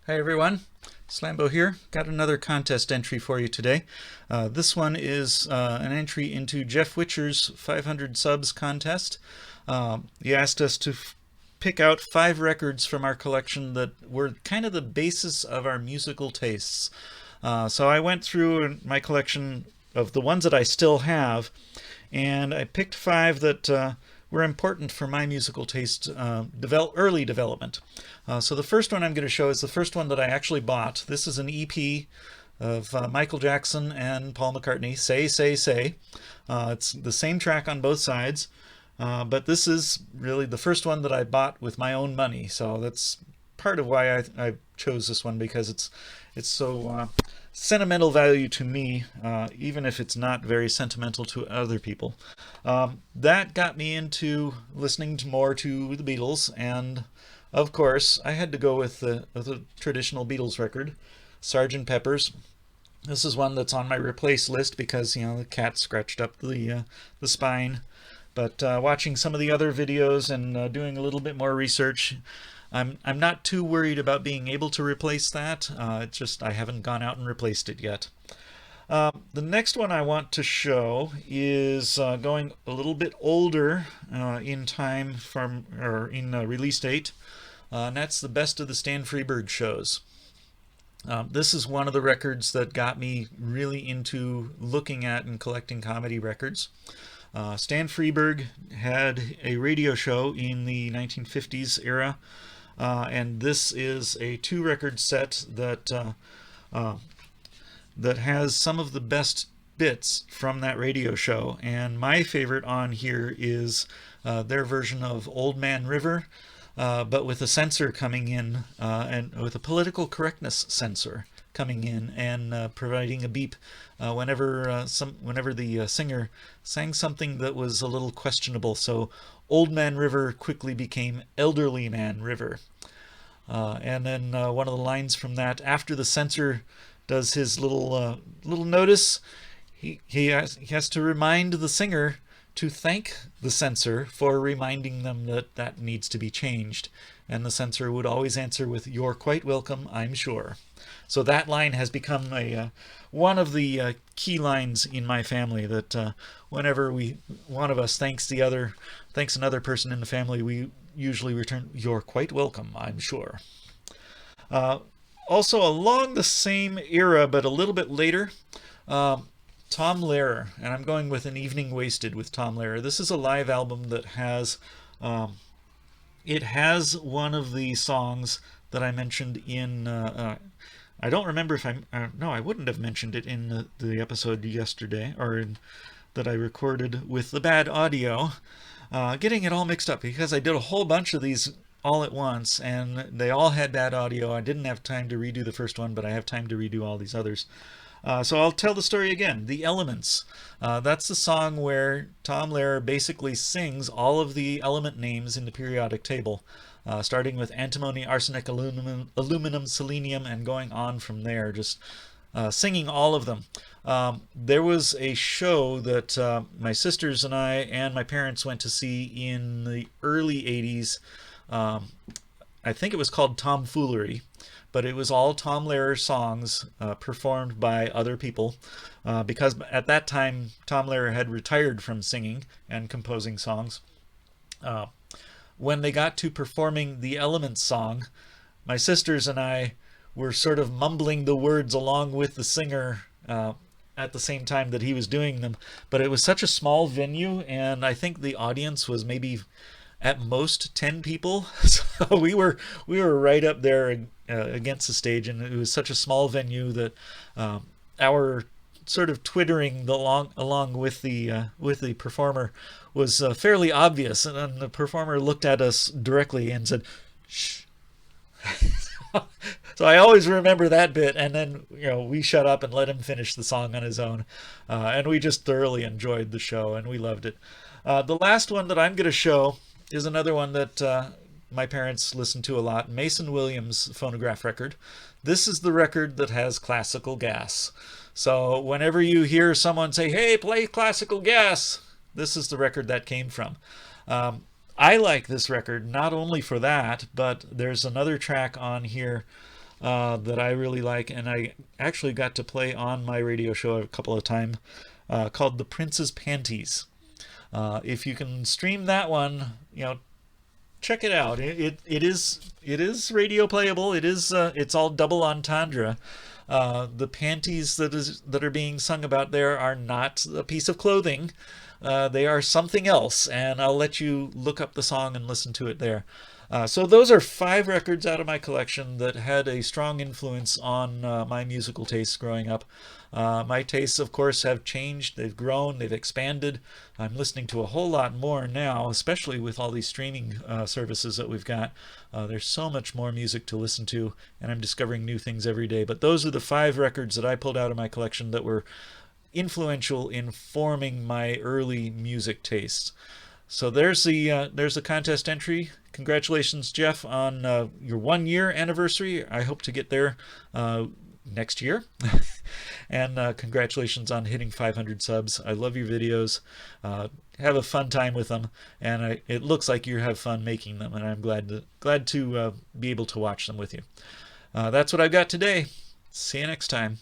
Hi everyone, Slambo here. Got another contest entry for you today. This one is an entry into Jeff Whitcher's 500 subs contest. He asked us to pick out 5 records from our collection that were kind of the basis of our musical tastes. So I went through my collection of the ones that I still have, and I picked 5 that were important for my musical taste early development. So the first one I'm going to show is the first one that I actually bought. This is an EP of Michael Jackson and Paul McCartney, Say, Say, Say. It's the same track on both sides, but this is really the first one that I bought with my own money. So that's part of why I chose this one, because it's so sentimental value to me, even if it's not very sentimental to other people. That got me into listening more to the Beatles, and of course I had to go with the traditional Beatles record, Sgt. Pepper's. This is one that's on my replace list because, you know, the cat scratched up the spine. But watching some of the other videos and doing a little bit more research, I'm not too worried about being able to replace that. It's just I haven't gone out and replaced it yet. The next one I want to show is going a little bit older in time in release date, and that's the Best of the Stan Freberg shows. This is one of the records that got me really into looking at and collecting comedy records. Stan Freberg had a radio show in the 1950s era, and this is a 2-record set that has some of the best bits from that radio show. And my favorite on here is their version of Old Man River, but with a censor coming in, and with a political correctness censor coming in and providing a beep whenever the singer sang something that was a little questionable. So Old Man River quickly became Elderly Man River. And then one of the lines from that, after the censor does his little notice, he has to remind the singer to thank the censor for reminding them that needs to be changed. And the censor would always answer with, "You're quite welcome, I'm sure." So that line has become one of the key lines in my family, that whenever one of us thanks another person in the family, we usually return, "You're quite welcome, I'm sure." Also along the same era, but a little bit later, Tom Lehrer, and I'm going with An Evening Wasted with Tom Lehrer. This is a live album that has one of the songs that I mentioned in I don't remember if no, I wouldn't have mentioned it in the episode yesterday, or that I recorded with the bad audio. Getting it all mixed up because I did a whole bunch of these all at once, and they all had bad audio. I didn't have time to redo the first one, but I have time to redo all these others. So I'll tell the story again. The Elements. That's the song where Tom Lehrer basically sings all of the element names in the periodic table, starting with antimony, arsenic, aluminum, selenium, and going on from there, just singing all of them. There was a show that my sisters and I and my parents went to see in the early 80s. I think it was called Tomfoolery, but it was all Tom Lehrer songs performed by other people, because at that time Tom Lehrer had retired from singing and composing songs. When they got to performing the Elements song, my sisters and I were sort of mumbling the words along with the singer at the same time that he was doing them. But it was such a small venue, and I think the audience was maybe at most 10 people. So we were right up there against the stage, and it was such a small venue that our sort of twittering along with the performer was fairly obvious. And then the performer looked at us directly and said, "Shh." So I always remember that bit, and then we shut up and let him finish the song on his own, and we just thoroughly enjoyed the show, and we loved it. The last one that I'm going to show is another one that my parents listened to a lot, Mason Williams' Phonograph record. This is the record that has classical gas. So whenever you hear someone say, "Hey, play classical gas," this is the record that came from. I like this record not only for that, but there's another track on here that I really like, and I actually got to play on my radio show a couple of times, called The Prince's Panties. If you can stream that one, check it out. It is radio playable. It's all double entendre. The panties that are being sung about there are not a piece of clothing. They are something else, and I'll let you look up the song and listen to it there. So those are 5 records out of my collection that had a strong influence on my musical tastes growing up. My tastes, of course, have changed. They've grown. They've expanded. I'm listening to a whole lot more now, especially with all these streaming services that we've got. There's so much more music to listen to, and I'm discovering new things every day. But those are the 5 records that I pulled out of my collection that were influential in forming my early music tastes. So there's the contest entry. Congratulations, Jeff, on your 1-year anniversary. I hope to get there next year. And congratulations on hitting 500 subs. I love your videos. Have a fun time with them, and it looks like you have fun making them, and I'm glad to be able to watch them with you. That's what I've got today. See you next time.